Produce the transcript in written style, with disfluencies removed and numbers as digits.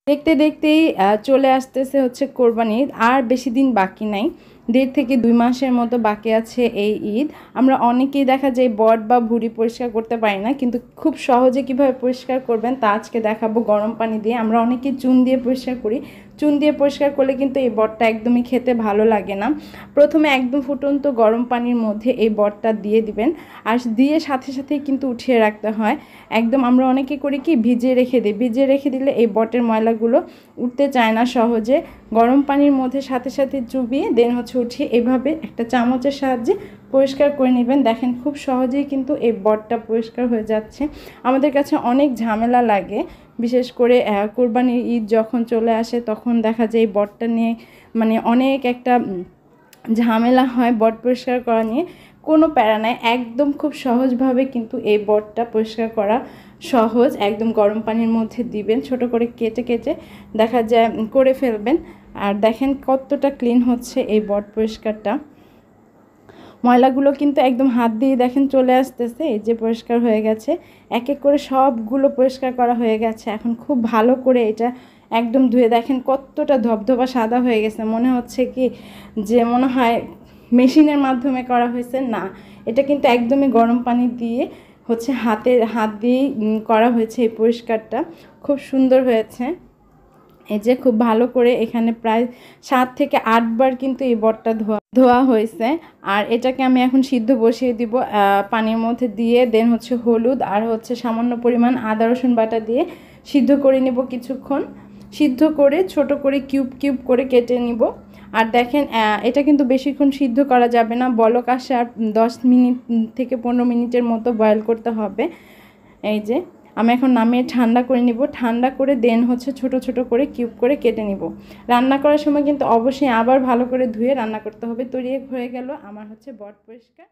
দেখতে দেখতেই চলে আসতেছে হচ্ছে কোরবানি ঈদ। আর বেশি দিন বাকি নাই, 1.5 থেকে 2 মাসের মতো বাকি আছে এই ঈদ। আমরা অনেকেই দেখা যায় বট বা ভুঁড়ি পরিষ্কার করতে পারি না, কিন্তু খুব সহজে কিভাবে পরিষ্কার করবেন তা আজকে দেখাবো গরম পানি দিয়ে। আমরা অনেকেই চুন দিয়ে পরিষ্কার করি, চুন দিয়ে পরিষ্কার করলে কিন্তু এই বটটা একদমই খেতে ভালো লাগে না। প্রথমে একদম ফুটন্ত গরম পানির মধ্যে এই বটটা দিয়ে দিবেন, আর দিয়ে সাথে সাথেই কিন্তু উঠিয়ে রাখতে হয়। একদম আমরা অনেকে করি কি ভিজিয়ে রেখে দিই, ভিজিয়ে রেখে দিলে এই বটের ময়লাগুলো উঠতে চায় না সহজে। গরম পানির মধ্যে সাথে সাথে চুবিয়ে দেন হচ্ছে উঠিয়ে এভাবে একটা চামচের সাহায্যে পরিষ্কার করে নেবেন। দেখেন খুব সহজেই কিন্তু এই বটটা পরিষ্কার হয়ে যাচ্ছে। আমাদের কাছে অনেক ঝামেলা লাগে, বিশেষ করে কোরবানির ঈদ যখন চলে আসে তখন দেখা যায় এই বটটা নিয়ে মানে অনেক একটা ঝামেলা হয় বট পরিষ্কার করা নিয়ে। কোনো প্যারা নাই, একদম খুব সহজভাবে কিন্তু এই বটটা পরিষ্কার করা সহজ। একদম গরম পানির মধ্যে দিবেন, ছোট করে কেটে কেটে দেখা যায় করে ফেলবেন। আর দেখেন কতটা ক্লিন হচ্ছে এই বট পরিষ্কারটা। ময়লাগুলো কিন্তু একদম হাত দিয়ে দেখেন চলে আসতেছে, এই যে পরিষ্কার হয়ে গেছে। এক এক করে সবগুলো পরিষ্কার করা হয়ে গেছে। এখন খুব ভালো করে এটা একদম ধুয়ে দেখেন কতটা ধবধবা সাদা হয়ে গেছে। মনে হচ্ছে কি যে মনে হয় মেশিনের মাধ্যমে করা হয়েছে, না, এটা কিন্তু একদমই গরম পানি দিয়ে হচ্ছে হাত দিয়েই করা হয়েছে। এই পরিষ্কারটা খুব সুন্দর হয়েছে। এই যে খুব ভালো করে এখানে প্রায় 7 থেকে 8 বার কিন্তু এই বটটা ধোয়া হয়েছে। আর এটাকে আমি এখন সিদ্ধ বসিয়ে দিব পানির মধ্যে দিয়ে। দেন হচ্ছে হলুদ আর হচ্ছে সামান্য পরিমাণ আদা রসুন বাটা দিয়ে সিদ্ধ করে নেব কিছুক্ষণ। সিদ্ধ করে ছোট করে কিউব কিউব করে কেটে নিব। আর দেখেন এটা কিন্তু বেশিক্ষণ সিদ্ধ করা যাবে না, বলক আসে আর 10 মিনিট থেকে 15 মিনিটের মতো বয়েল করতে হবে। এই যে আমি এখন নামিয়ে ঠান্ডা করে নিব। ঠান্ডা করে দেন হচ্ছে ছোট ছোট করে কিউব করে কেটে নিব। রান্না করার সময় কিন্তু অবশ্যই আবার ভালো করে ধুয়ে রান্না করতে হবে। তৈরি হয়ে গেল আমার হচ্ছে বট পরিষ্কার।